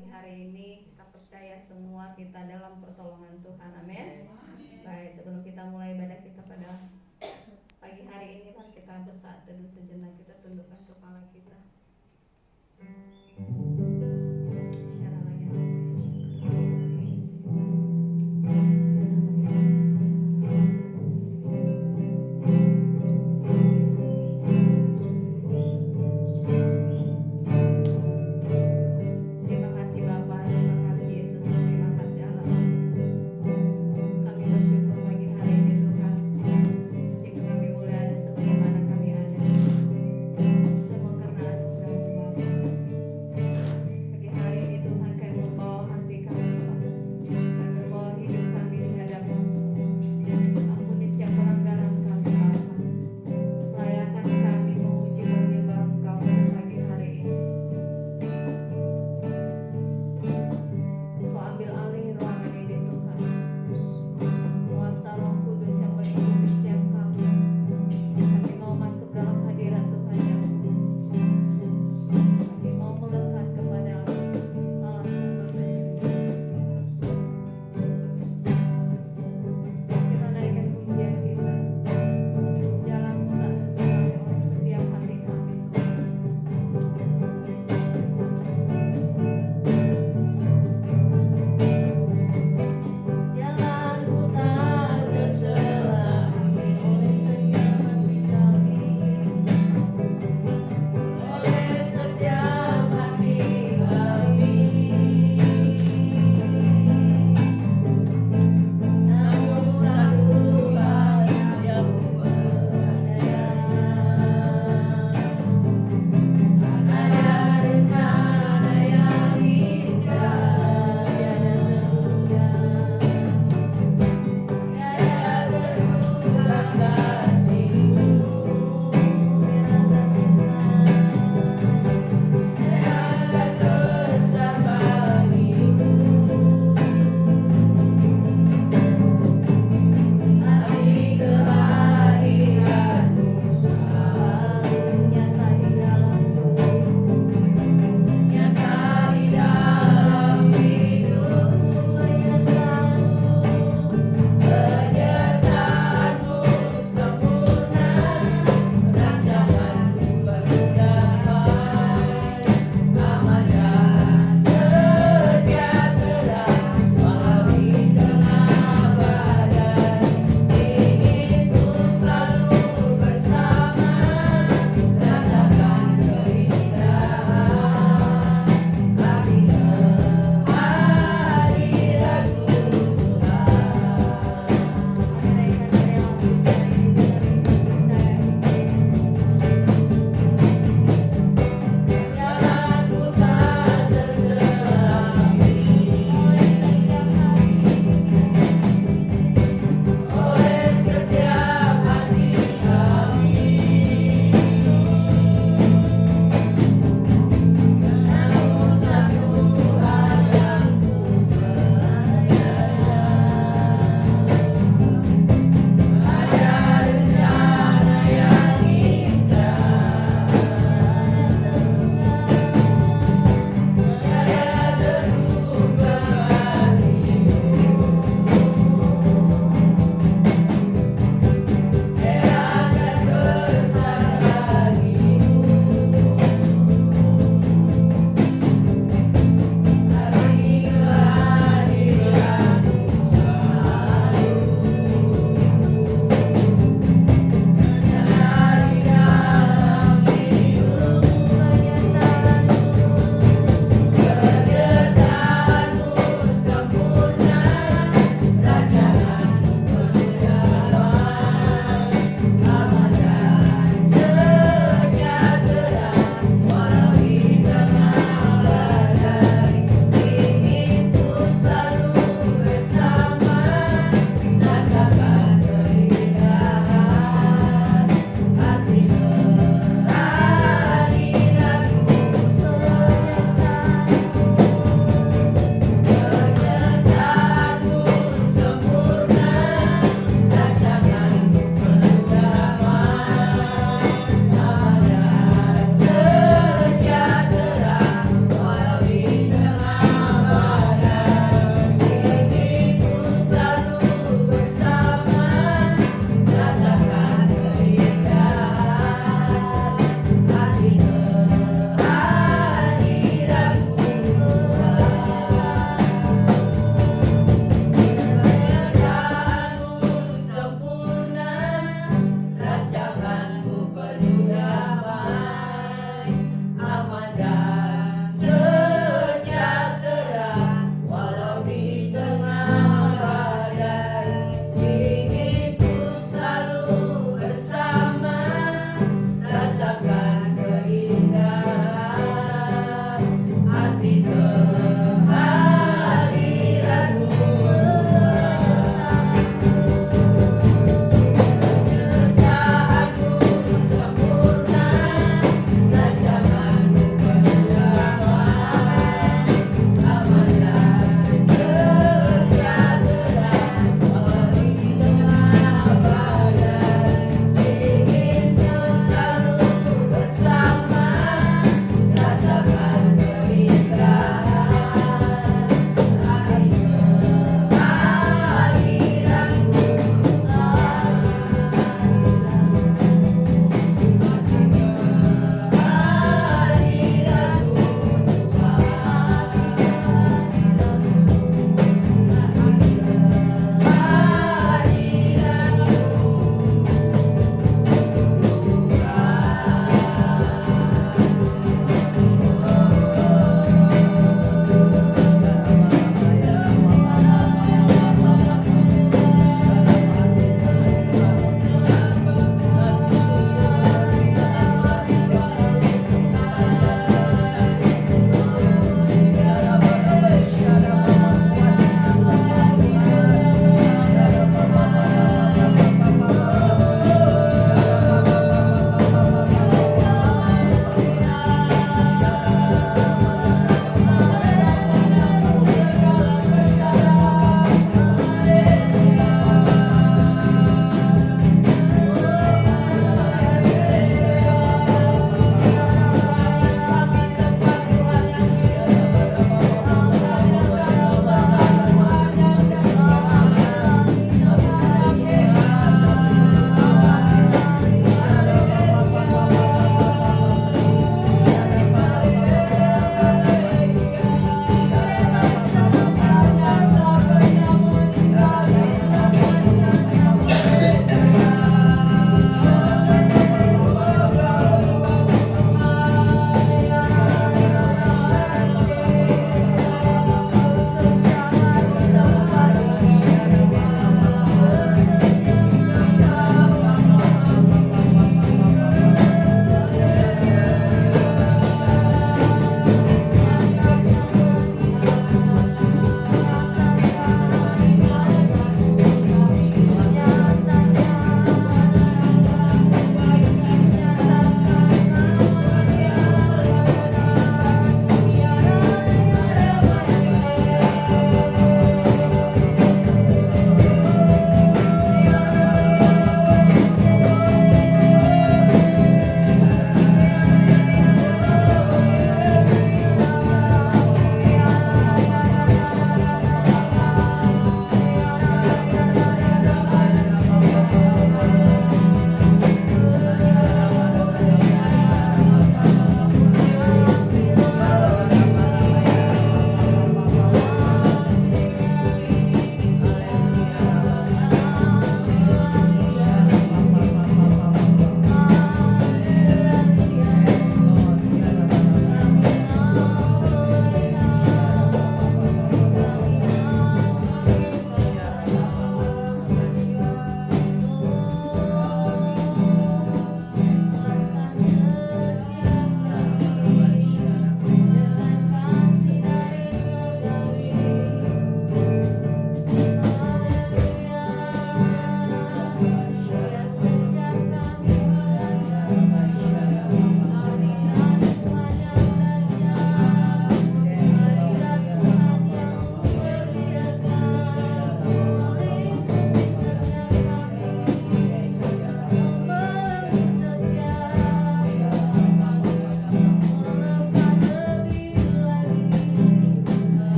pagi hari ini. Kita percaya semua kita dalam pertolongan Tuhan. Amin. Baik, sebelum kita mulai ibadah kita pada pagi hari ini, mari kita bersaat teduh sejenak. Kita tundukkan kepala kita. Semua karena anugerah Bapa.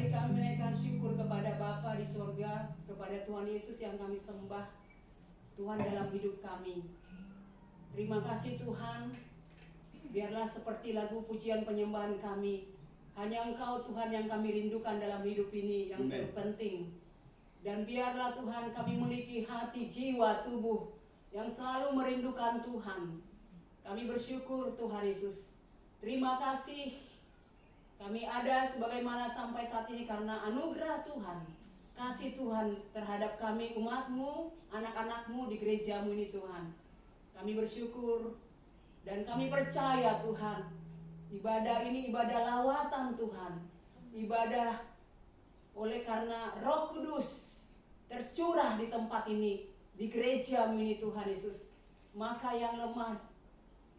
Mari kami menaikkan syukur kepada Bapa di surga, kepada Tuhan Yesus yang kami sembah, Tuhan dalam hidup kami. Terima kasih Tuhan, biarlah seperti lagu pujian penyembahan kami, hanya Engkau Tuhan yang kami rindukan dalam hidup ini yang terpenting. Dan biarlah Tuhan kami memiliki hati, jiwa, tubuh yang selalu merindukan Tuhan. Kami bersyukur Tuhan Yesus. Terima kasih kami ada sebagaimana sampai saat ini karena anugerah Tuhan, kasih Tuhan terhadap kami umat-Mu, anak-anak-Mu di gereja-Mu ini Tuhan. Kami bersyukur dan kami percaya Tuhan, ibadah ini ibadah lawatan Tuhan, ibadah oleh karena Roh Kudus tercurah di tempat ini, di gereja-Mu ini Tuhan Yesus. Maka yang lemah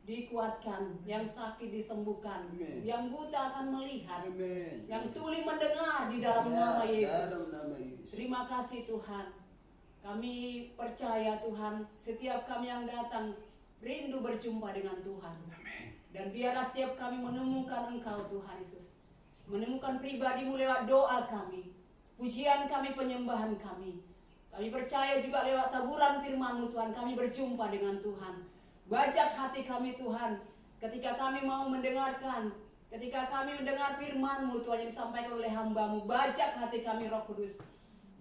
dikuatkan, yang sakit disembuhkan, Amen. Yang buta akan melihat, Amen. Yang tuli mendengar di dalam nama Yesus. Terima kasih Tuhan. Kami percaya Tuhan, setiap kami yang datang rindu berjumpa dengan Tuhan. Amen. Dan biarlah setiap kami menemukan Engkau Tuhan Yesus, menemukan pribadi-Mu lewat doa kami, pujian kami, penyembahan kami. Kami percaya juga lewat taburan firman-Mu Tuhan, kami berjumpa dengan Tuhan. Bajak hati kami Tuhan, ketika kami mau mendengarkan, ketika kami mendengar firman-Mu Tuhan yang disampaikan oleh hamba-Mu, bajak hati kami Roh Kudus.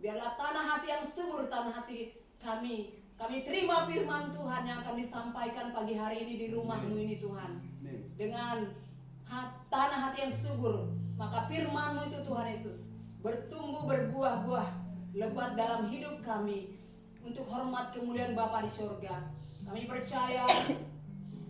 Biarlah tanah hati yang subur, tanah hati kami terima firman Tuhan yang akan disampaikan pagi hari ini di rumah-Mu ini Tuhan. Dengan tanah hati yang subur, maka firman-Mu itu Tuhan Yesus bertumbuh berbuah-buah lebat dalam hidup kami untuk hormat kemuliaan Bapa di surga. Kami percaya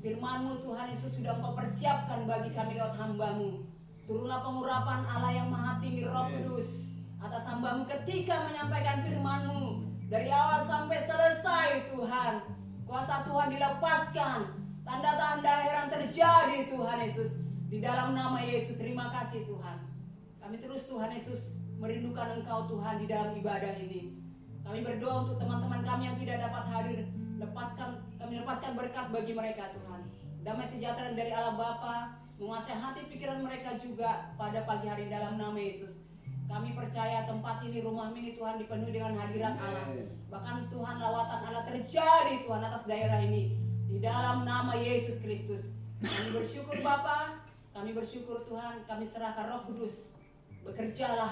firman-Mu Tuhan Yesus sudah Engkau persiapkan bagi kami lewat hamba-Mu. Turunlah pengurapan Allah yang maha tinggi Roh Kudus atas hamba-Mu ketika menyampaikan firman-Mu dari awal sampai selesai Tuhan. Kuasa Tuhan dilepaskan, tanda-tanda heran terjadi Tuhan Yesus. Di dalam nama Yesus, terima kasih Tuhan. Kami terus Tuhan Yesus merindukan Engkau Tuhan di dalam ibadah ini. Kami berdoa untuk teman-teman kami yang tidak dapat hadir. Kami lepaskan berkat bagi mereka Tuhan. Damai sejahtera dari Allah Bapa menguasai hati pikiran mereka juga pada pagi hari dalam nama Yesus. Kami percaya tempat ini, rumah ini Tuhan dipenuhi dengan hadirat Allah. Bahkan Tuhan lawatan Allah terjadi Tuhan atas daerah ini di dalam nama Yesus Kristus. Kami bersyukur Bapa, kami bersyukur Tuhan, kami serahkan Roh Kudus. Bekerjalah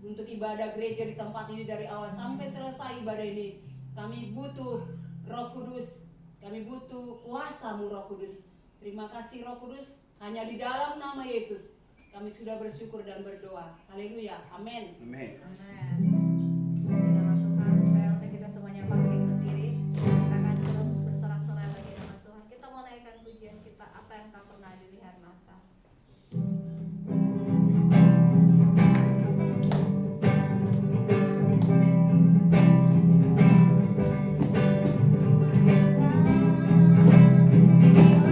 untuk ibadah gereja di tempat ini dari awal sampai selesai ibadah ini. Kami butuh Roh Kudus, kami butuh kuasa-Mu Roh Kudus. Terima kasih Roh Kudus, hanya di dalam nama Yesus kami sudah bersyukur dan berdoa. Haleluya, amin. Amin. Dalam Tuhan, saya undang kita semuanya bangkit berdiri. Kita akan terus bersorak-sorai bagi nama Tuhan. Kita mau naikkan pujian kita, apa yang tak pernah dilihat mata.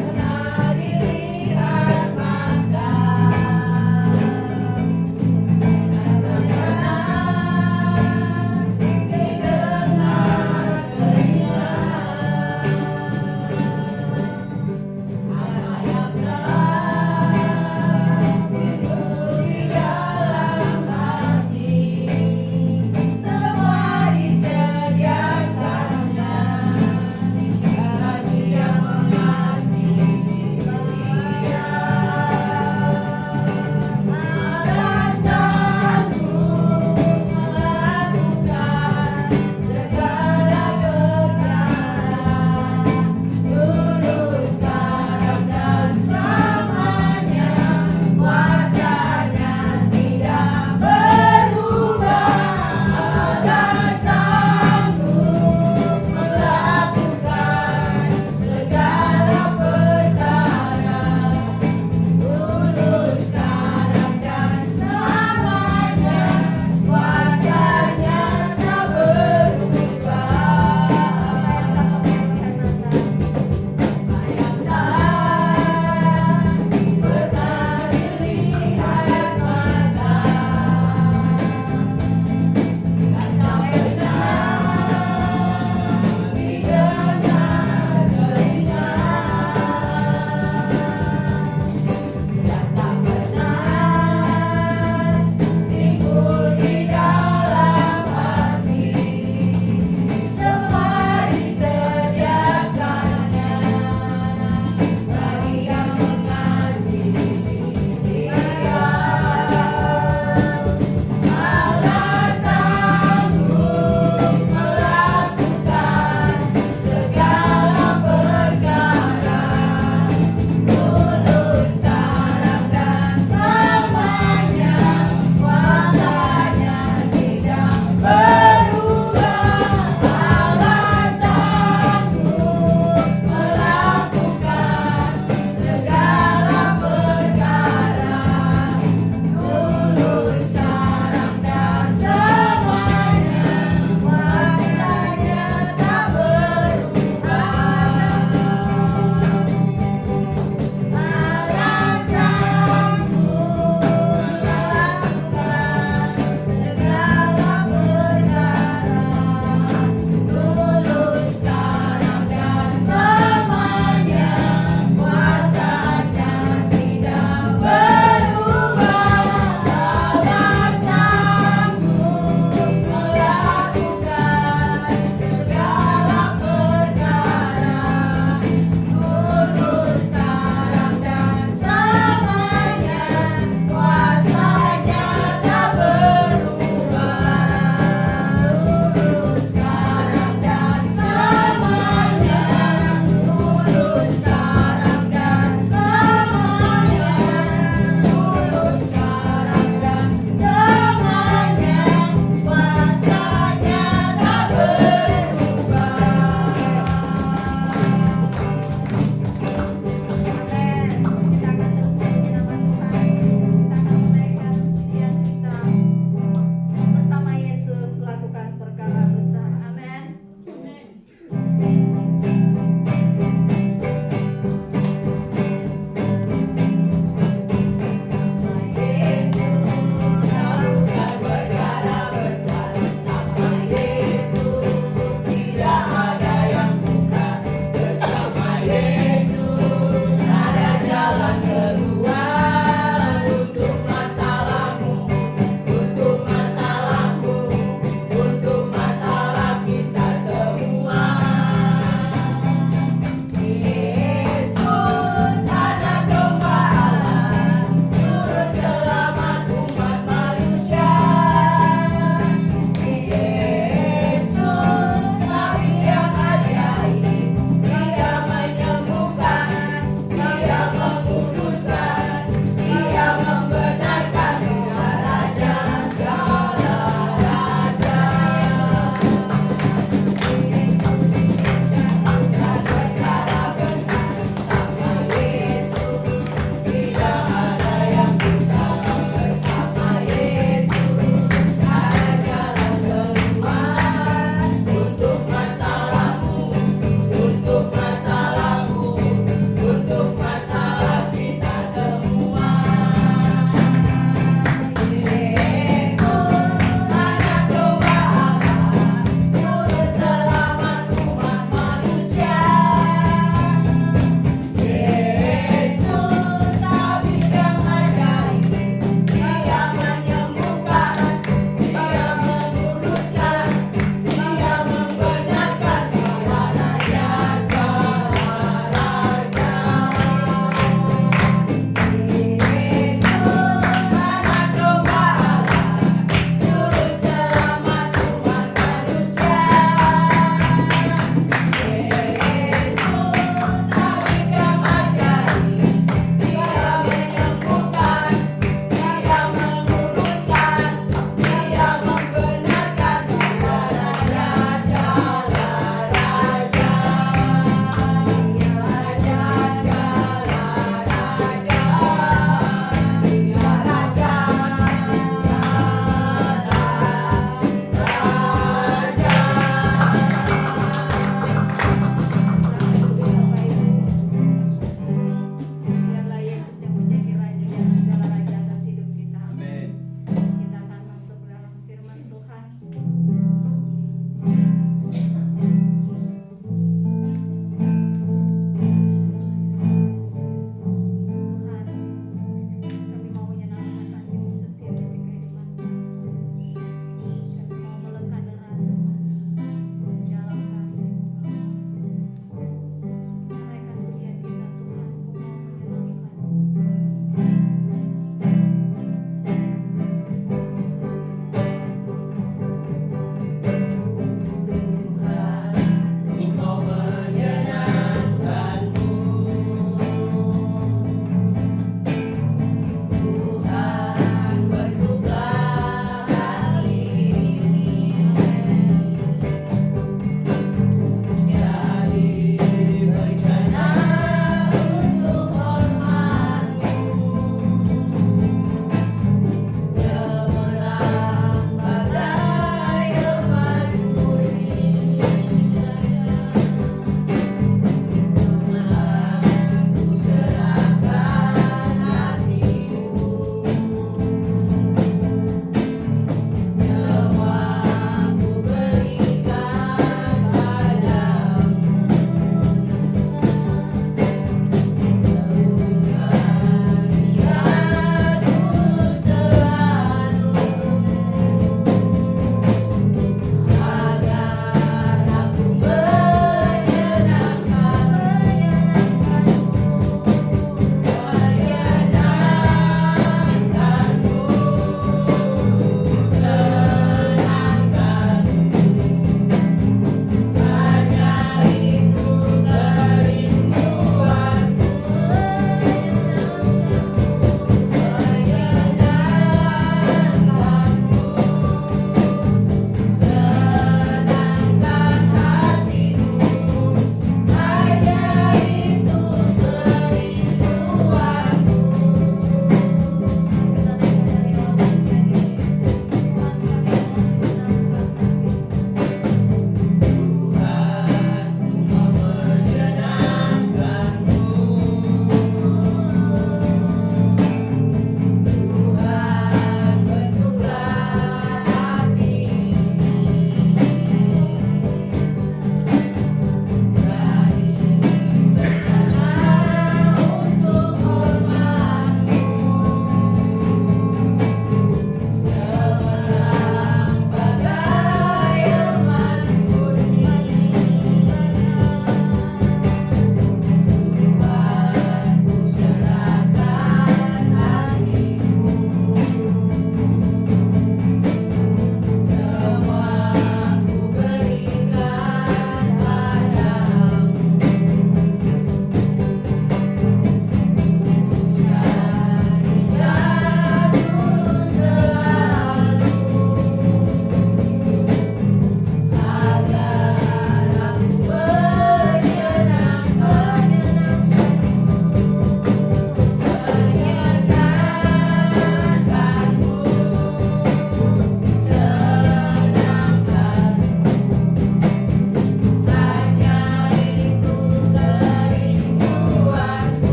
Nah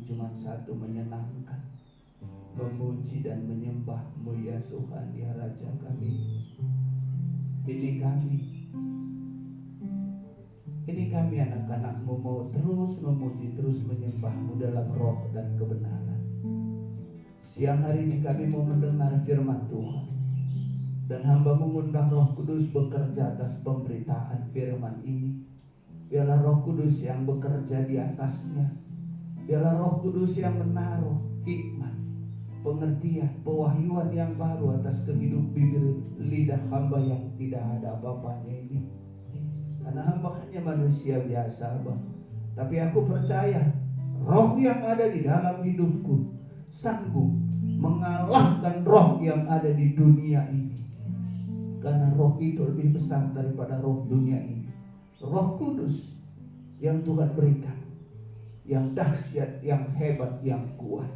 cuma satu, menyenangkan, memuji dan menyembah-Mu ya Tuhan, ya Raja kami. Ini kami anak-anak-Mu mau terus memuji, terus menyembah-Mu dalam roh dan kebenaran. Siang hari ini kami mau mendengar firman Tuhan, dan hamba-Mu mengundang Roh Kudus bekerja atas pemberitaan firman ini. Biarlah Roh Kudus yang bekerja di atasnya. Biarlah Roh Kudus yang menaruh hikmat, pengertian, pewahyuan yang baru atas kehidupan bibir lidah hamba yang tidak ada apa-apanya ini. Karena hamba hanya manusia biasa, Abang. Tapi aku percaya roh yang ada di dalam hidupku sanggup mengalahkan roh yang ada di dunia ini. Karena roh itu lebih besar daripada roh dunia ini. Roh Kudus yang Tuhan berikan, yang dahsyat, yang hebat, yang kuat,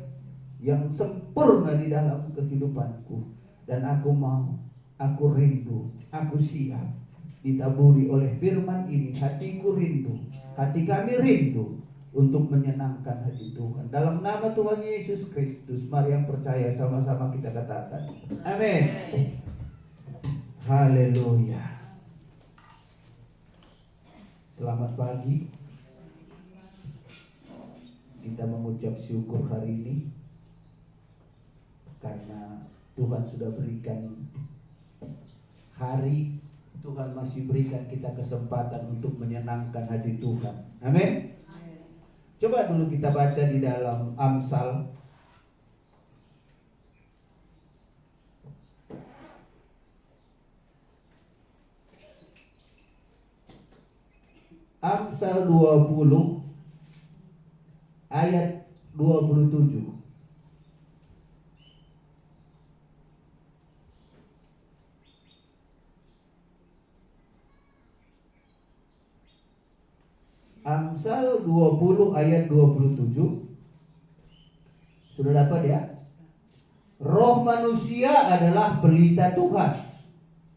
yang sempurna di dalam kehidupanku. Dan aku mau, aku rindu, aku siap ditaburi oleh firman ini. Hatiku rindu, hati kami rindu untuk menyenangkan hati Tuhan. Dalam nama Tuhan Yesus Kristus, mari yang percaya sama-sama kita katakan amin. Haleluya. Selamat pagi. Kita mengucap syukur hari ini karena Tuhan sudah berikan hari, Tuhan masih berikan kita kesempatan untuk menyenangkan hati Tuhan. Amin. Coba dulu kita baca di dalam Amsal Amsal 20 ayat 27. Amsal 20 ayat 27. Sudah dapat ya? Roh manusia adalah pelita Tuhan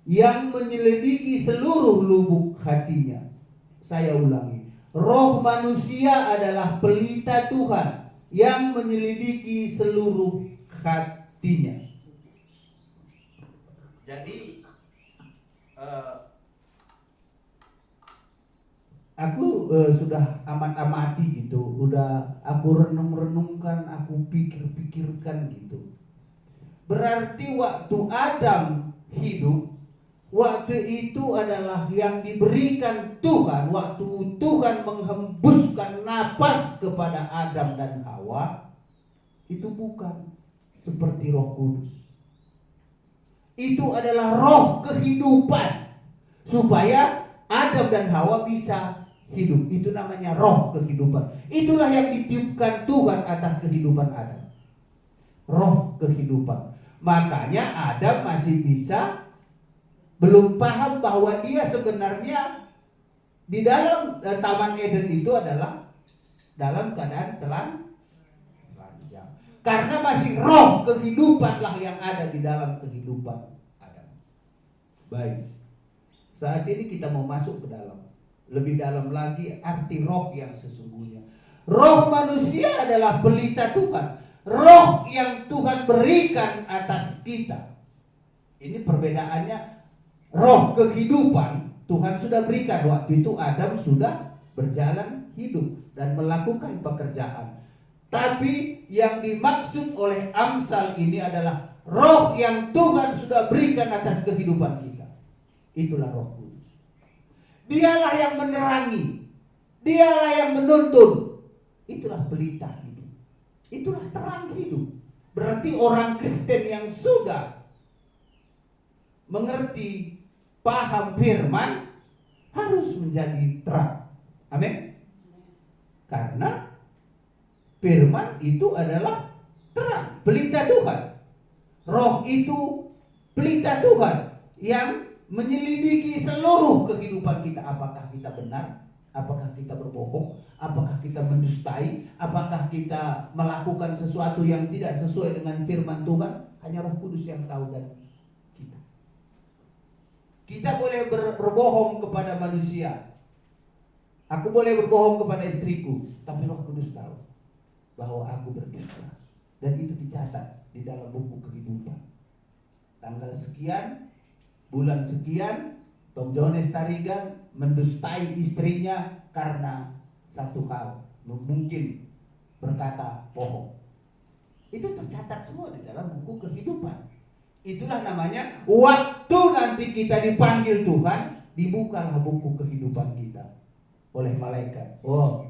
yang menyelidiki seluruh lubuk hatinya. Saya ulangi. Roh manusia adalah pelita Tuhan yang menyelidiki seluruh hatinya. Jadi aku sudah amat-amati gitu, udah aku renung-renungkan, aku pikir-pikirkan gitu. Berarti waktu Adam hidup, waktu itu adalah yang diberikan Tuhan, waktu Tuhan menghembuskan napas kepada Adam dan Hawa, itu bukan seperti Roh Kudus. Itu adalah roh kehidupan supaya Adam dan Hawa bisa hidup. Itu namanya roh kehidupan. Itulah yang ditiupkan Tuhan atas kehidupan Adam. Roh kehidupan. Makanya Adam masih bisa belum paham bahwa dia sebenarnya di dalam Taman Eden itu adalah dalam keadaan telanjang. Karena masih roh kehidupanlah yang ada di dalam kehidupan Adam. Baik. Saat ini kita mau masuk ke dalam, lebih dalam lagi arti roh yang sesungguhnya. Roh manusia adalah pelita Tuhan. Roh yang Tuhan berikan atas kita. Ini perbedaannya. Roh kehidupan Tuhan sudah berikan waktu itu Adam sudah berjalan hidup dan melakukan pekerjaan. Tapi yang dimaksud oleh Amsal ini adalah roh yang Tuhan sudah berikan atas kehidupan kita. Itulah Roh Kudus. Dialah yang menerangi, dialah yang menuntun. Itulah pelita hidup. Itulah terang hidup. Berarti orang Kristen yang sudah mengerti, paham firman harus menjadi terang. Amin. Karena firman itu adalah terang, pelita Tuhan. Roh itu pelita Tuhan yang menyelidiki seluruh kehidupan kita. Apakah kita benar? Apakah kita berbohong? Apakah kita mendustai? Apakah kita melakukan sesuatu yang tidak sesuai dengan firman Tuhan? Hanya Roh Kudus yang tahu dari kita. Kita boleh berbohong kepada manusia. Aku boleh berbohong kepada istriku, tapi Roh Kudus tahu. bahwa aku berdusta. Dan itu dicatat di dalam buku kehidupan. Tanggal sekian, bulan sekian, Tom Jones Tarigan mendustai istrinya karena satu hal, mungkin berkata bohong. Itu tercatat semua di dalam buku kehidupan. Itulah namanya waktu nanti kita dipanggil Tuhan, dibukalah buku kehidupan kita oleh malaikat. Oh,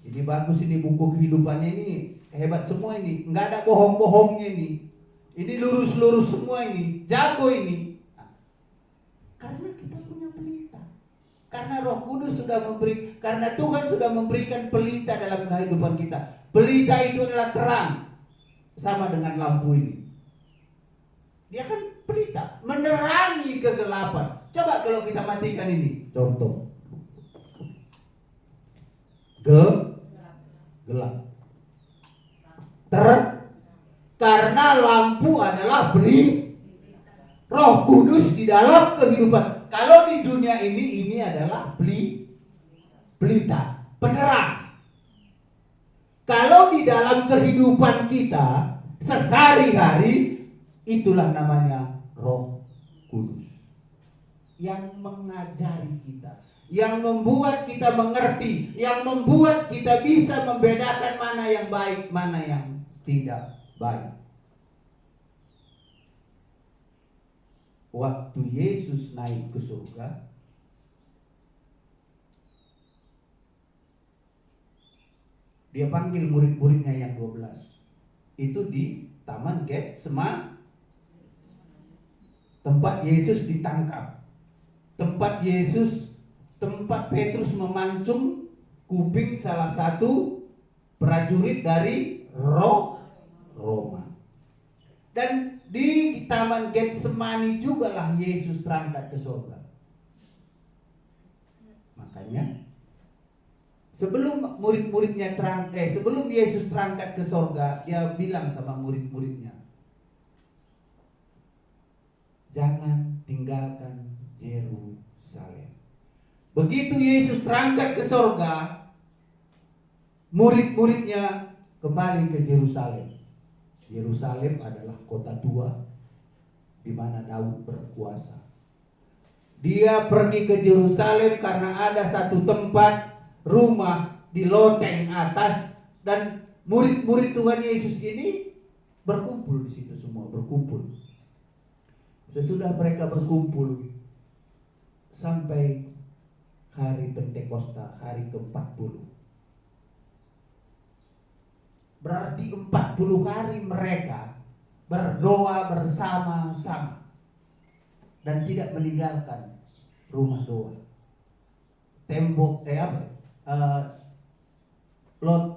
ini bagus, ini buku kehidupannya ini hebat semua ini, nggak ada bohong-bohongnya ini lurus-lurus semua ini, jago ini. Karena kita punya pelita, karena Roh Kudus sudah memberi, karena Tuhan sudah memberikan pelita dalam kehidupan kita. Pelita itu adalah terang, sama dengan lampu ini. Dia kan pelita, menerangi kegelapan. Coba kalau kita matikan ini, contoh, gelap. Karena lampu adalah Roh Kudus di dalam kehidupan. Kalau di dunia ini adalah pelita, penerang. Kalau di dalam kehidupan kita sehari-hari, itulah namanya Roh Kudus yang mengajari kita, yang membuat kita mengerti, yang membuat kita bisa membedakan mana yang baik, mana yang tidak baik. Waktu Yesus naik ke surga, dia panggil murid-muridnya yang 12. Itu di Taman Getsemani, tempat Yesus ditangkap, tempat Petrus memancung kuping salah satu prajurit dari Roma. Dan di Taman Getsemani jugalah Yesus terangkat ke surga. Makanya sebelum sebelum Yesus terangkat ke surga, dia bilang sama murid-muridnya, jangan tinggalkan Yerusalem. Begitu Yesus terangkat ke surga, murid-muridnya kembali ke Yerusalem. Yerusalem adalah kota tua di mana Daud berkuasa. Dia pergi ke Yerusalem karena ada satu tempat rumah di loteng atas, dan murid-murid Tuhan Yesus ini berkumpul di situ semua, berkumpul. Sesudah mereka berkumpul sampai hari Pentakosta, hari ke-40. Berarti 40 hari mereka berdoa bersama-sama dan tidak meninggalkan rumah doa. Tembok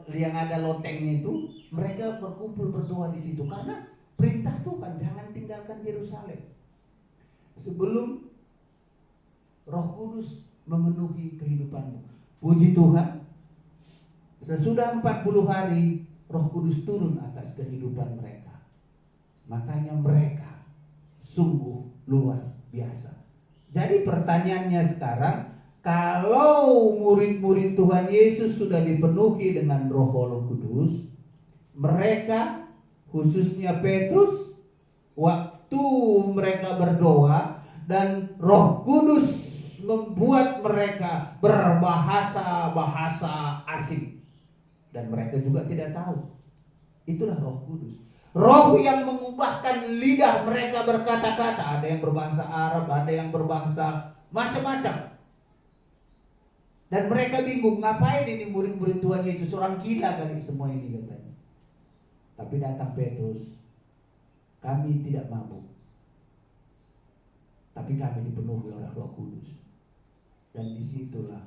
yang ada lotengnya itu, mereka berkumpul berdoa di situ karena perintah Tuhan, jangan tinggalkan Yerusalem sebelum Roh Kudus memenuhi kehidupanmu. Puji Tuhan, sesudah 40 hari Roh Kudus turun atas kehidupan mereka. Makanya mereka sungguh luar biasa. Jadi pertanyaannya sekarang, kalau murid-murid Tuhan Yesus sudah dipenuhi dengan Roh Kudus, mereka, khususnya Petrus, waktu mereka berdoa dan Roh Kudus membuat mereka berbahasa-bahasa asing, dan mereka juga tidak tahu. Itulah Roh Kudus, Roh yang mengubahkan lidah mereka berkata-kata. Ada yang berbahasa Arab, ada yang berbahasa macam-macam. Dan mereka bingung, ngapain ini murid-murid Tuhan Yesus, orang gila kali semua ini katanya. Tapi datang Petrus, kami tidak mabuk, tapi kami dipenuhi oleh Roh Kudus. Dan disitulah,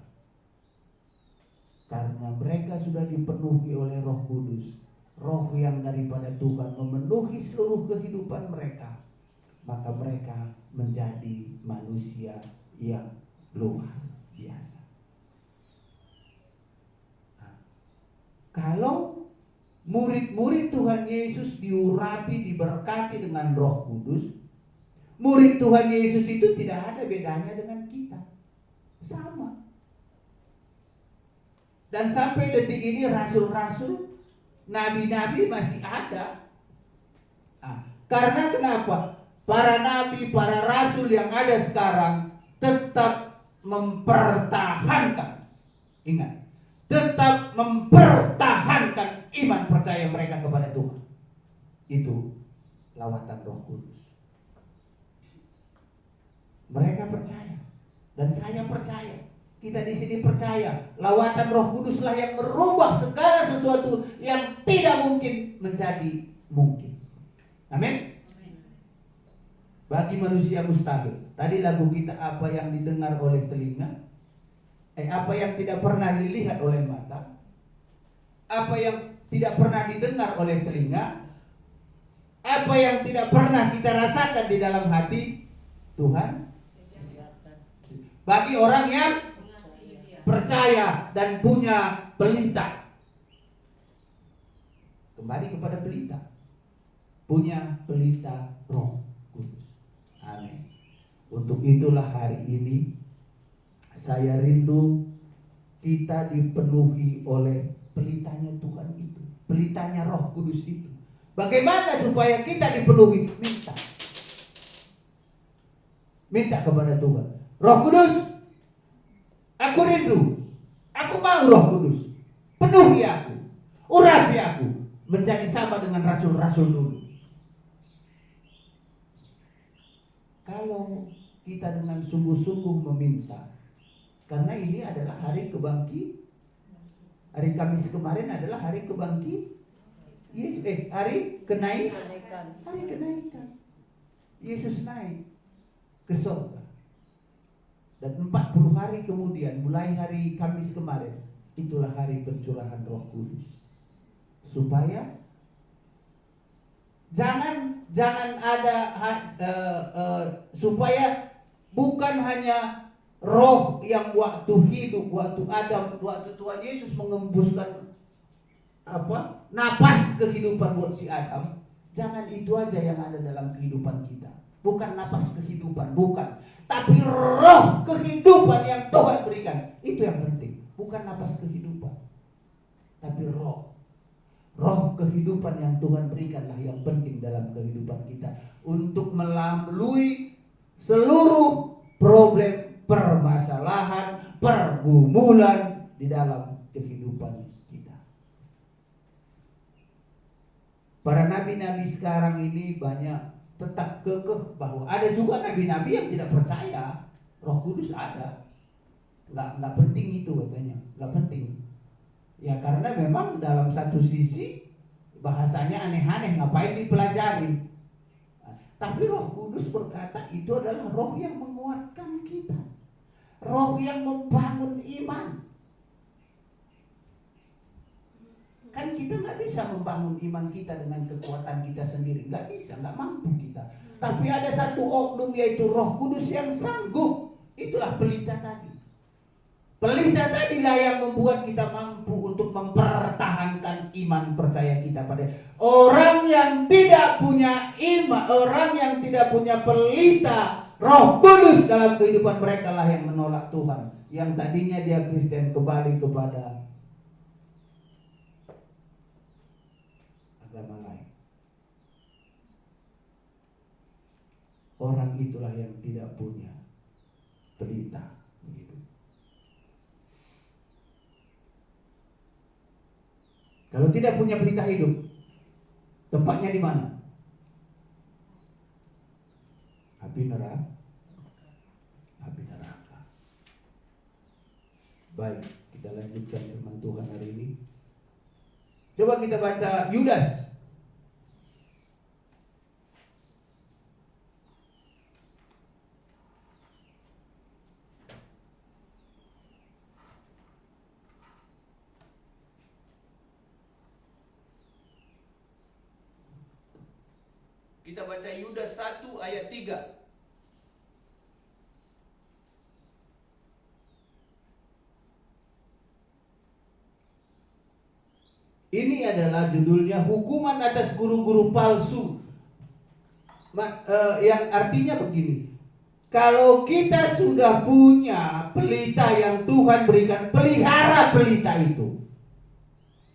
karena mereka sudah dipenuhi oleh Roh Kudus, Roh yang daripada Tuhan memenuhi seluruh kehidupan mereka, maka mereka menjadi manusia yang luar biasa. Nah, kalau murid-murid Tuhan Yesus diurapi, diberkati dengan Roh Kudus, murid Tuhan Yesus itu tidak ada bedanya dengan kita, sama. Dan sampai detik ini rasul-rasul nabi-nabi masih ada. Karena kenapa? Para nabi, para rasul yang ada sekarang tetap mempertahankan, ingat, tetap mempertahankan iman percaya mereka kepada Tuhan. Itu lawatan Roh Kudus. Mereka percaya dan saya percaya. Kita di sini percaya lawatan Roh Kuduslah yang merubah segala sesuatu yang tidak mungkin menjadi mungkin. Amin. Bagi manusia mustahil. Tadi lagu kita, apa yang didengar oleh telinga, apa yang tidak pernah dilihat oleh mata, apa yang tidak pernah didengar oleh telinga, apa yang tidak pernah kita rasakan di dalam hati, Tuhan bagi orang yang percaya dan punya pelita. Kembali kepada pelita. Punya pelita Roh Kudus. Amin. Untuk itulah hari ini saya rindu kita dipenuhi oleh pelitanya Tuhan itu, pelitanya Roh Kudus itu. Bagaimana supaya kita dipenuhi? Minta kepada Tuhan. Roh Kudus, aku rindu, aku mau Roh Kudus, penuhi aku, urapi aku, menjadi sama dengan rasul-rasul dulu. Kalau kita dengan sungguh-sungguh meminta, karena ini adalah hari kebangkit, hari Kamis kemarin adalah hari kebangkit, hari kenaikan. Yesus naik ke surga. Dan 40 hari kemudian, mulai hari Kamis kemarin, itulah hari pencurahan Roh Kudus. Supaya jangan ada supaya bukan hanya roh yang waktu hidup, waktu Adam, waktu Tuhan Yesus mengembuskan napas kehidupan buat si Adam, jangan itu aja yang ada dalam kehidupan kita. Bukan napas kehidupan, bukan. Tapi roh kehidupan yang Tuhan berikan, itu yang penting. Bukan napas kehidupan, tapi roh kehidupan yang Tuhan berikanlah yang penting dalam kehidupan kita, untuk melalui seluruh problem, permasalahan, pergumulan di dalam kehidupan kita. Para nabi-nabi sekarang ini banyak tetap kekeh bahwa ada juga nabi-nabi yang tidak percaya Roh Kudus ada. Nggak penting itu katanya, nggak penting. Ya karena memang dalam satu sisi bahasanya aneh-aneh, ngapain dipelajari. Tapi Roh Kudus berkata itu adalah roh yang menguatkan kita, roh yang membangun iman. Kan kita nggak bisa membangun iman kita dengan kekuatan kita sendiri, nggak bisa, nggak mampu kita. Tapi ada satu oknum, yaitu Roh Kudus yang sanggup. Itulah pelita tadi. Pelita tadilah yang membuat kita mampu untuk mempertahankan iman percaya kita pada orang yang tidak punya iman, orang yang tidak punya pelita Roh Kudus dalam kehidupan mereka lah yang menolak Tuhan. Yang tadinya dia Kristen kembali kepada agama lain. Orang itulah yang tidak punya pelita. Kalau tidak punya pelita hidup, tempatnya di mana? Api neraka. Baik, kita lanjutkan firman Tuhan hari ini. Coba kita baca Yudas. Kita baca Yudas 1 ayat 3. Ini adalah judulnya hukuman atas guru-guru palsu. Yang artinya begini. Kalau kita sudah punya pelita yang Tuhan berikan, pelihara pelita itu.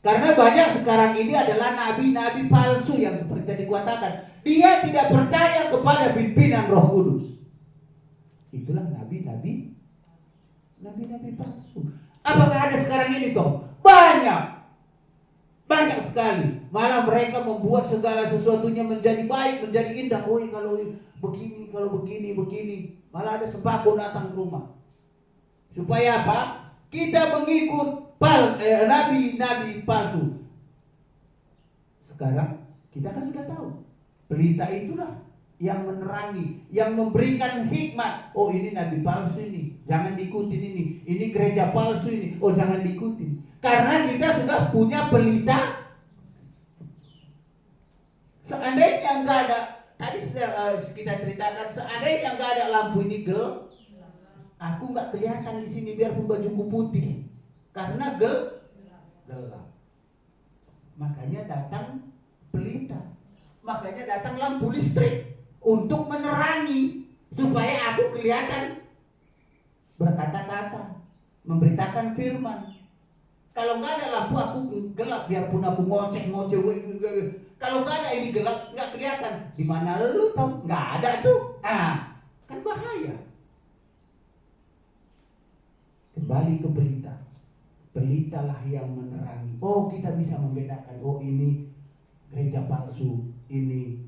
Karena banyak sekarang ini adalah nabi-nabi palsu yang seperti tadi katakan, dia tidak percaya kepada pimpinan Roh Kudus. Itulah nabi-nabi palsu. Apakah ada sekarang ini toh? Banyak sekali. Malah mereka membuat segala sesuatunya menjadi baik, menjadi indah. Oh, kalau begini. Malah ada sembako datang ke rumah. Supaya apa? Kita mengikut nabi-nabi palsu. Sekarang kita kan sudah tahu, pelita itulah yang menerangi, yang memberikan hikmat. Oh, ini nabi palsu ini, jangan diikutin ini gereja palsu ini, oh jangan diikutin. Karena kita sudah punya pelita. Seandainya enggak ada, tadi kita ceritakan, seandainya enggak ada lampu ini gelap, aku enggak kelihatan di sini biarpun bajuku putih. Karena gelap. Makanya datang pelita. Makanya datang lampu listrik untuk menerangi supaya aku kelihatan berkata-kata, memberitakan firman. Kalau nggak ada lampu aku gelap, biarpun aku ngoceh. Kalau nggak ada ini gelap, nggak kelihatan. Di mana lu tahu? Nggak ada tuh. Kan bahaya. Kembali ke pelita. Pelitalah yang menerangi. Oh, kita bisa membedakan. Oh, ini gereja palsu, ini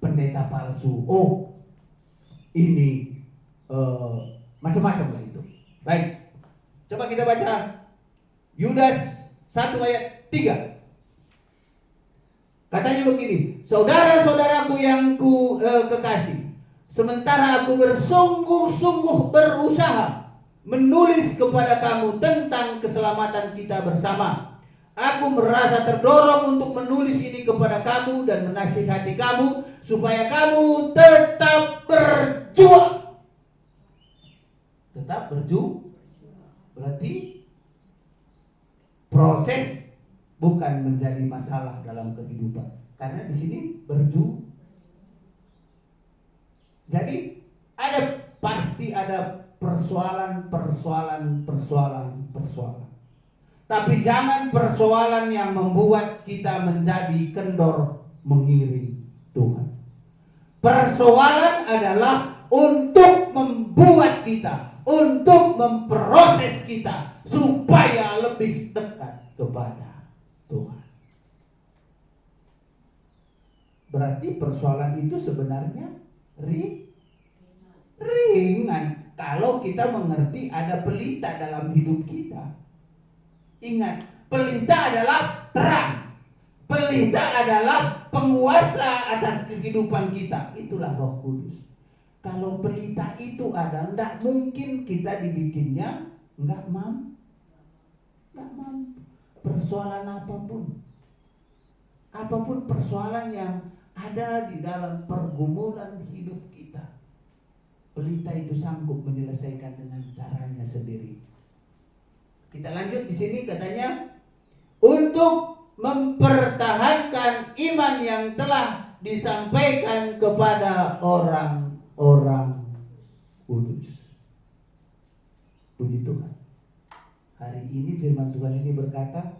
pendeta palsu. Oh, ini macam-macam lah itu. Baik, coba kita baca Yudas 1 ayat 3. Katanya begini, saudara-saudaraku yang kekasih, sementara aku bersungguh-sungguh berusaha menulis kepada kamu tentang keselamatan kita bersama, aku merasa terdorong untuk menulis ini kepada kamu dan menasihati kamu supaya kamu tetap berjuang. Tetap berjuang berarti proses, bukan menjadi masalah dalam kehidupan. Karena di sini berjuang. Jadi pasti ada persoalan. Tapi jangan persoalan yang membuat kita menjadi kendor mengiring Tuhan. Persoalan adalah untuk membuat kita, untuk memproses kita supaya lebih dekat kepada Tuhan. Berarti persoalan itu sebenarnya ringan kalau kita mengerti ada pelita dalam hidup kita. Ingat, pelita adalah terang. Pelita adalah penguasa atas kehidupan kita. Itulah Roh Kudus. Kalau pelita itu ada, tidak mungkin kita dibikinnya enggak mampu. Persoalan apapun persoalan yang ada di dalam pergumulan hidup kita, pelita itu sanggup menyelesaikan dengan caranya sendiri. Kita lanjut di sini katanya, untuk mempertahankan iman yang telah disampaikan kepada orang-orang kudus. Puji Tuhan. Hari ini firman Tuhan ini berkata,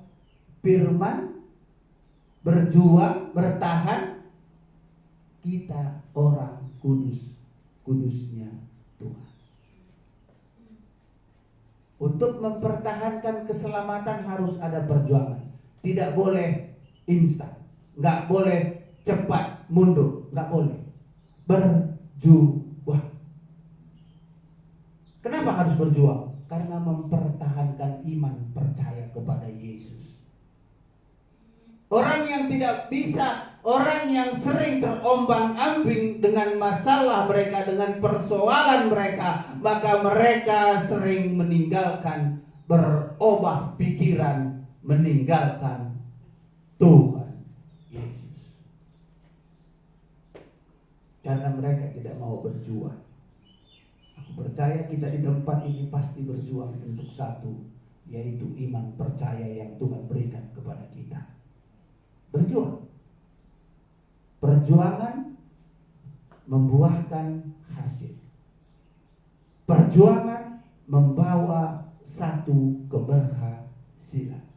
firman berjuang, bertahan, kita orang kudusnya Tuhan. Untuk mempertahankan keselamatan harus ada perjuangan. Tidak boleh instan, nggak boleh cepat mundur, nggak boleh. Berjuang. Kenapa harus berjuang? Karena mempertahankan iman percaya kepada Yesus. Orang yang tidak bisa, orang yang sering terombang-ambing dengan masalah mereka, dengan persoalan mereka, maka mereka sering meninggalkan, berubah pikiran, meninggalkan Tuhan Yesus. Karena mereka tidak mau berjuang. Aku percaya kita di tempat ini pasti berjuang untuk satu, yaitu iman percaya yang Tuhan berikan kepada kita. Berjuang. Perjuangan membuahkan hasil. Perjuangan membawa satu keberhasilan.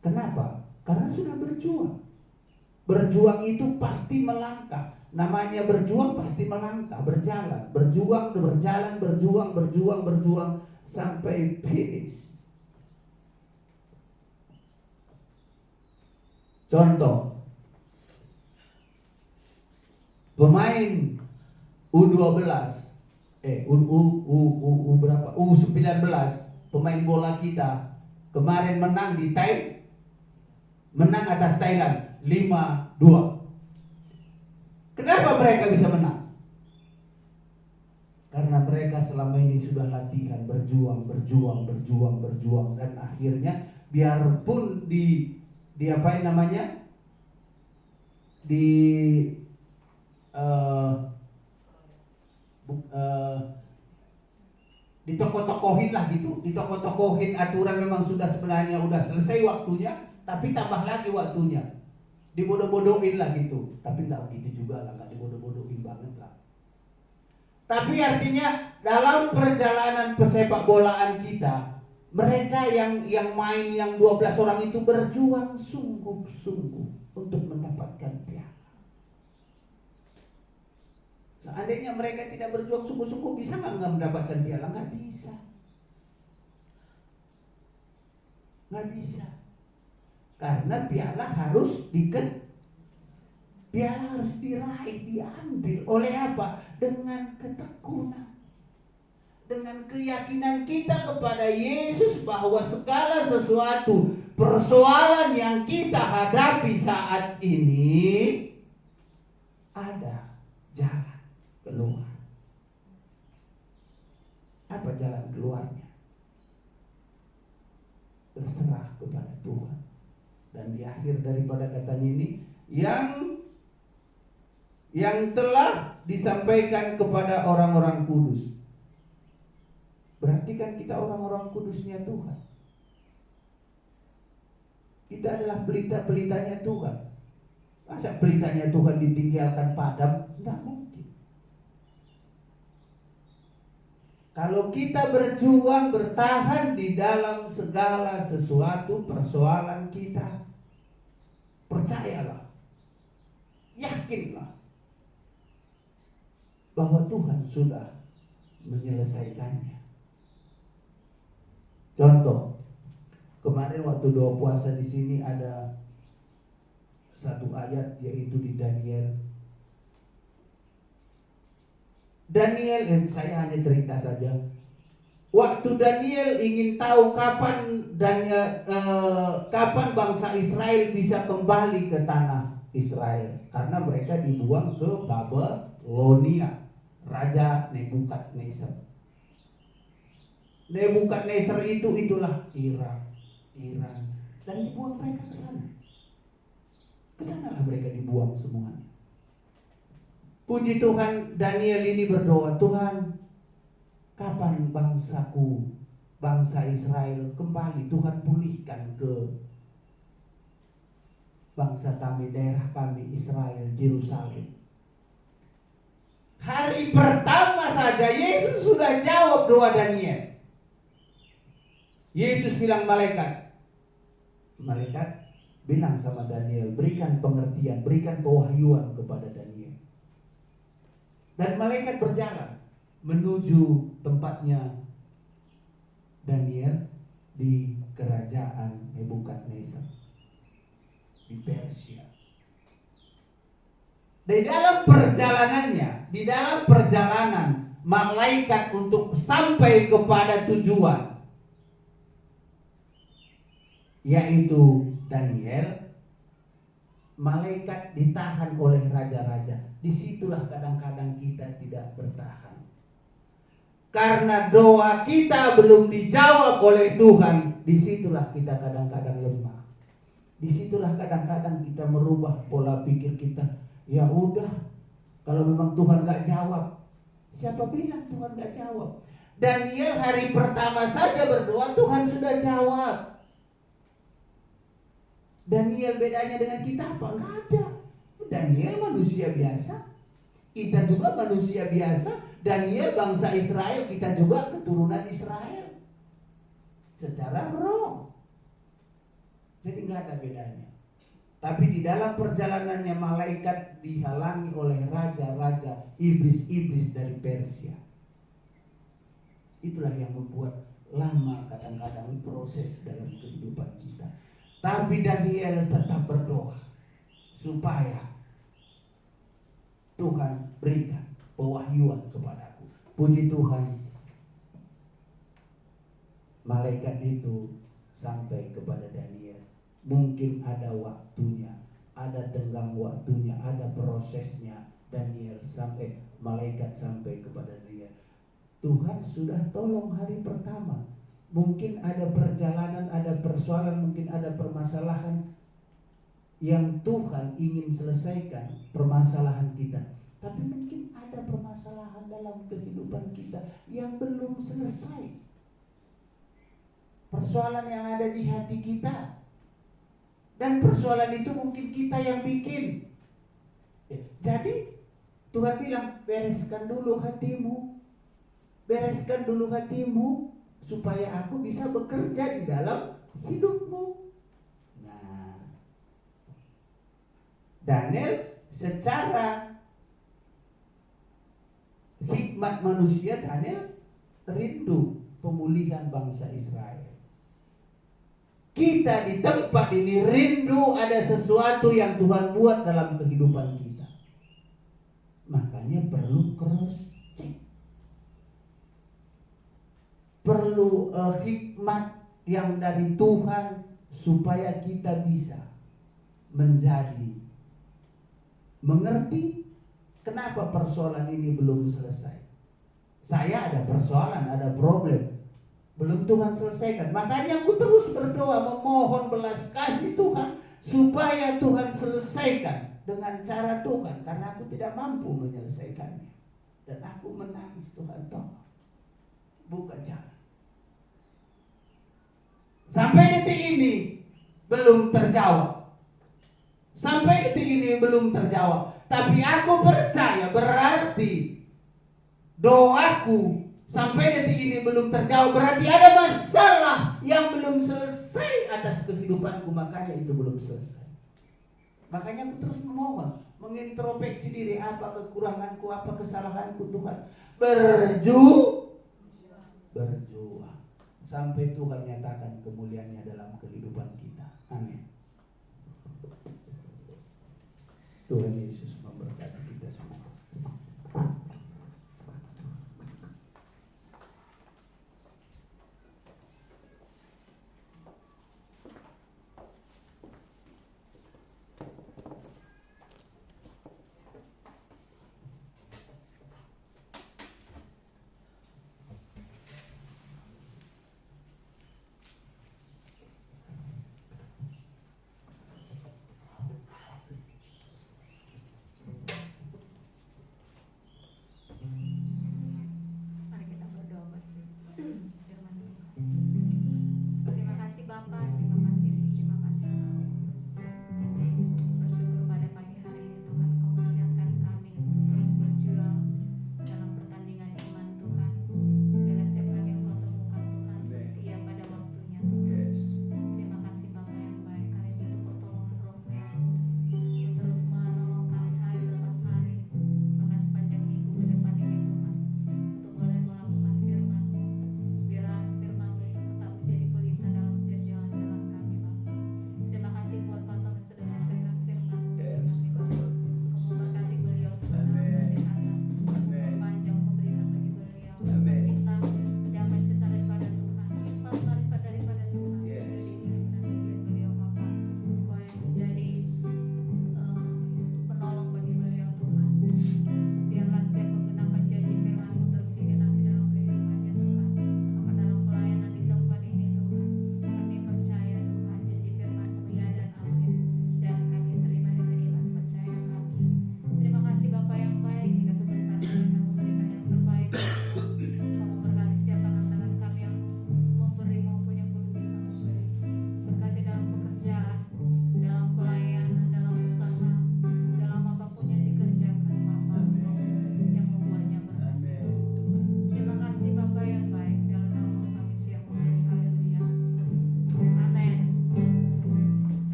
Kenapa? Karena sudah berjuang. Berjuang itu pasti melangkah. Namanya berjuang pasti melangkah, berjalan, berjuang, berjuang sampai finish. Contoh, pemain U12, berapa? U19, pemain bola kita kemarin menang atas Thailand 5-2. Kenapa mereka bisa menang? Karena mereka selama ini sudah latihan, berjuang, dan akhirnya biarpun ditokoh-tokohin lah gitu, ditokoh-tokohin aturan memang sudah sebenarnya udah selesai waktunya, tapi tambah lagi waktunya, dibodoh-bodohin lah gitu, tapi nggak gitu juga lah, nggak dibodoh-bodohin banget lah. Tapi artinya dalam perjalanan pesepak bolaan kita, mereka yang main yang 12 orang itu berjuang sungguh-sungguh untuk mendapatkan piala. Seandainya mereka tidak berjuang sungguh-sungguh, bisa nggak mendapatkan piala? Nggak bisa. Nggak bisa. Karena piala harus diraih, diambil oleh apa? Dengan ketekunan. Dengan keyakinan kita kepada Yesus bahwa segala sesuatu persoalan yang kita hadapi saat ini ada jalan keluar. Apa jalan keluarnya? Berserah kepada Tuhan. Dan di akhir daripada katanya ini, yang telah disampaikan kepada orang-orang kudus. Berarti kan kita orang-orang kudusnya Tuhan. Kita adalah pelita-pelitanya Tuhan. Masa pelitanya Tuhan ditinggalkan padam? Tidak mungkin. Kalau kita berjuang, bertahan di dalam segala sesuatu persoalan kita, percayalah, yakinlah bahwa Tuhan sudah menyelesaikannya. Contoh, kemarin waktu doa puasa di sini ada satu ayat, yaitu di Daniel. Saya hanya cerita saja. Waktu Daniel ingin tahu kapan bangsa Israel bisa kembali ke tanah Israel, karena mereka dibuang ke Babelonia, Raja Nebukadnezar. Nebukadnezar itulah Irak, Iran, dan dibuang mereka ke sana. Ke sanalah mereka dibuang semuanya. Puji Tuhan, Daniel ini berdoa, Tuhan, kapan bangsa Israel kembali? Tuhan pulihkan ke bangsa kami, daerah kami, Israel, Yerusalem. Hari pertama saja Yesus sudah jawab doa Daniel. Yesus bilang malaikat bilang sama Daniel, berikan pengertian, berikan pewahyuan kepada Daniel. Dan malaikat berjalan menuju tempatnya Daniel di kerajaan Nebukadnezar di Persia. Di dalam perjalanan malaikat untuk sampai kepada tujuan, yaitu Daniel, malaikat ditahan oleh raja-raja. Disitulah kadang-kadang kita tidak bertahan, karena doa kita belum dijawab oleh Tuhan. Disitulah kita kadang-kadang lemah. Disitulah kadang-kadang kita merubah pola pikir kita. Ya udah, kalau memang Tuhan gak jawab, siapa bilang Tuhan gak jawab? Daniel hari pertama saja berdoa, Tuhan sudah jawab. Daniel bedanya dengan kita apa? Gak ada. Daniel manusia biasa, kita juga manusia biasa. Daniel bangsa Israel, kita juga keturunan Israel secara roh. Jadi nggak ada bedanya. Tapi di dalam perjalanannya malaikat dihalangi oleh raja-raja, iblis-iblis dari Persia. Itulah yang membuat lama kadang-kadang proses dalam kehidupan kita. Tapi Daniel tetap berdoa supaya Tuhan berikan pewahyuan kepadaku. Puji Tuhan, malaikat itu sampai kepada Daniel. Mungkin ada waktunya, ada tenggang waktunya, ada prosesnya. Malaikat sampai kepada Daniel. Tuhan sudah tolong hari pertama. Mungkin ada perjalanan, ada persoalan, mungkin ada permasalahan yang Tuhan ingin selesaikan permasalahan kita. Tapi mungkin ada permasalahan dalam kehidupan kita yang belum selesai. Persoalan yang ada di hati kita. Dan persoalan itu mungkin kita yang bikin. Jadi Tuhan bilang, bereskan dulu hatimu. Bereskan dulu hatimu supaya aku bisa bekerja di dalam hidupmu. Nah, Daniel secara hikmat manusia, Daniel rindu pemulihan bangsa Israel. Kita di tempat ini rindu ada sesuatu yang Tuhan buat dalam kehidupan kita. Makanya perlu cross check. Perlu hikmat yang dari Tuhan supaya kita bisa menjadi mengerti kenapa persoalan ini belum selesai. Saya ada persoalan, ada problem, belum Tuhan selesaikan. Makanya aku terus berdoa memohon belas kasih Tuhan supaya Tuhan selesaikan dengan cara Tuhan, karena aku tidak mampu menyelesaikannya. Dan aku menangis, Tuhan tolong buka jalan. Sampai detik ini belum terjawab. Sampai detik ini belum terjawab. Tapi aku percaya berarti doaku sampai detik ini belum terjawab, berarti ada masalah yang belum selesai atas kehidupanku, makanya itu belum selesai. Makanya aku terus memohon, mengintrospeksi diri, apa kekuranganku, apa kesalahanku Tuhan. Berjuang sampai Tuhan nyatakan kemuliaannya dalam kehidupan kita. Amin. Tuhan Yesus memberkati kita semua.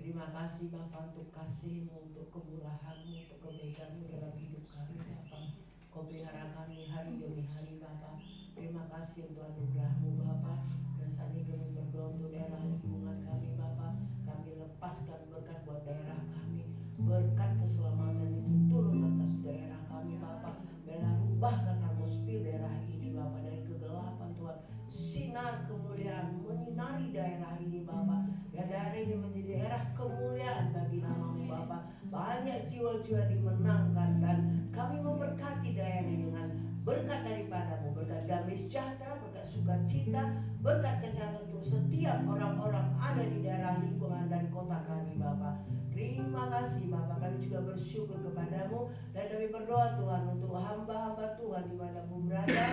Terima kasih Bapa untuk kasih-Mu, untuk kemurahan-Mu, untuk kebaikan-Mu dalam hidup kami Bapa. Kau pelihara kami hari demi hari Bapa. Terima kasih untuk anugerah-Mu Bapa. Dan saat ini kami berdoa untuk daerah lingkungan kami Bapa. Kami lepaskan berkat buat daerah kami. Berkat keselamatan itu turun atas daerah kami Bapa. Bela rubahkan atmosfer daerah ini Bapa, dari kegelapan Tuhan. Sinar kemuliaan menyinari daerah ini Bapa. Ya, daerah ini menjadi daerah kemuliaan bagi nama-Mu Bapa. Banyak jiwa-jiwa dimenangkan dan kami memberkati daerah ini dengan berkat daripada-Mu, berkat damai sejahtera, berkat sukacita, berkat kesehatan untuk setiap orang-orang ada di daerah lingkungan dan kota kami Bapa. Terima kasih Bapa, kami juga bersyukur kepada-Mu dan kami berdoa Tuhan untuk hamba-hamba Tuhan dimanapun berada,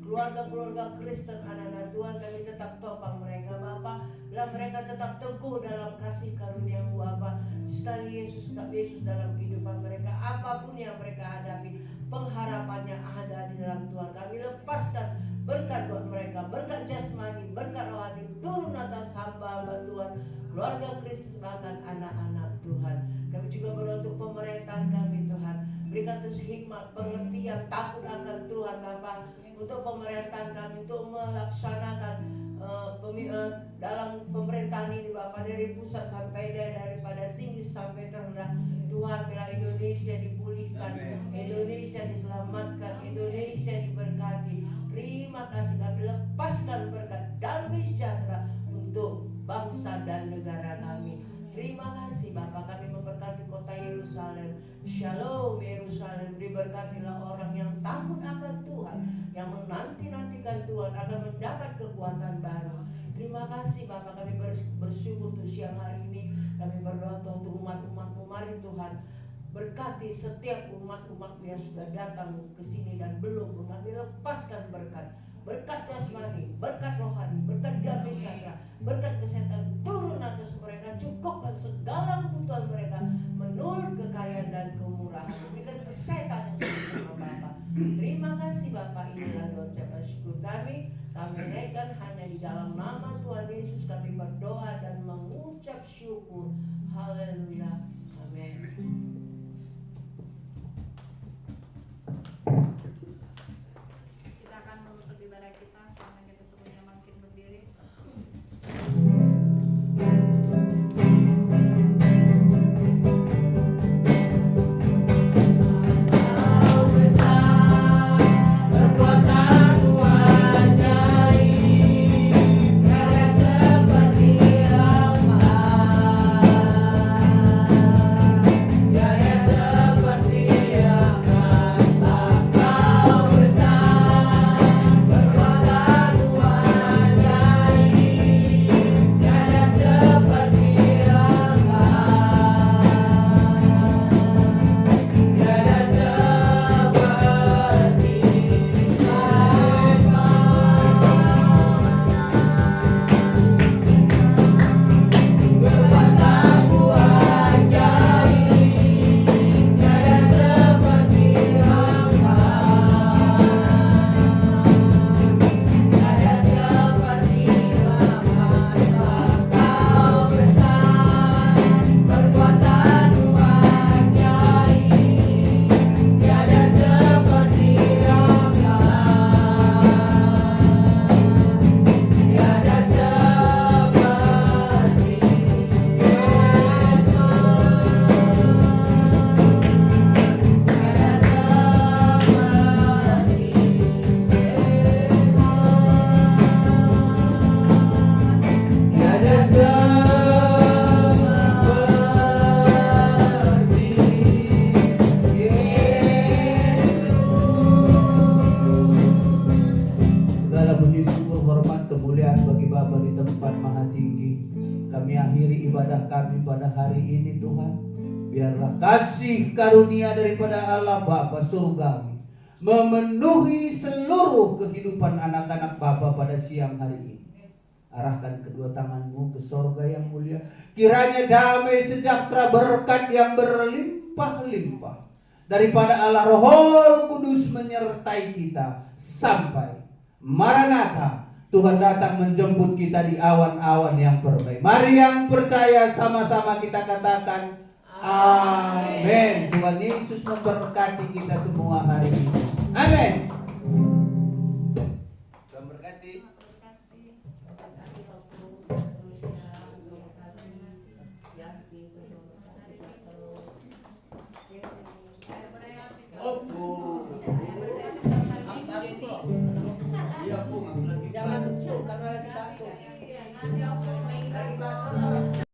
keluarga-keluarga Kristen, anak-anak Tuhan, kami tetap topang mereka Bapa, bila mereka tetap teguh dalam kasih karunia-Mu Bapa. Sekali Yesus, tetap Yesus dalam kehidupan mereka, apapun yang mereka hadapi, pengharapannya ada di dalam Tuhan. Kami lepaskan berkat buat mereka, berkat jasmani, berkat rohani turun atas hamba-hamba Tuhan, keluarga Kristus, bahkan anak-anak Tuhan. Kami juga berdoa untuk pemerintahan kami Tuhan, berikan terus hikmat, pengertian, takut akan Tuhan Bapa, untuk pemerintahan kami, untuk melaksanakan dalam pemerintahan ini Bapa, dari pusat sampai daerah, daripada tinggi sampai terendah. Tuhan, bila Indonesia dipulihkan, Indonesia diselamatkan, Indonesia diberkati. Terima kasih, kami lepaskan berkat damai sejahtera untuk bangsa dan negara kami. Terima kasih Bapa, kami memberkati kota Yerusalem. Shalom Yerusalem, diberkatilah orang yang takut akan Tuhan, yang menanti-nantikan Tuhan akan mendapat kekuatan baru. Terima kasih Bapa, kami bersyukur untuk siang hari ini. Kami berdoa Tuhan untuk umat-umat-Mu, mari Tuhan berkati setiap umat-umat yang sudah datang ke sini dan belum. Kami lepaskan berkat jasmani, berkat rohani, berkat damai sejahtera, berkat kesehatan turun atas mereka, cukupkan segala kebutuhan mereka menurut kekayaan dan kemurahan. Berikan kesehatan yang sempurna Bapa. Terima kasih Bapa, inilah ucapan syukur kami. Kami naikkan hanya di dalam nama Tuhan Yesus kami berdoa dan mengucap syukur. Haleluya. Amin. Kita akan menutup ibadah kita selama kita semuanya makin berdiri. Kami pada hari ini Tuhan, biarlah kasih karunia daripada Allah Bapa surgawi memenuhi seluruh kehidupan anak-anak Bapa pada siang hari ini. Arahkan kedua tangan-Mu ke sorga yang mulia, kiranya damai sejahtera berkat yang berlimpah-limpah daripada Allah Roh Kudus menyertai kita sampai Maranatha, Tuhan datang menjemput kita di awan-awan yang permai. Mari yang percaya sama-sama kita katakan amin. Tuhan Yesus memberkati kita semua hari ini.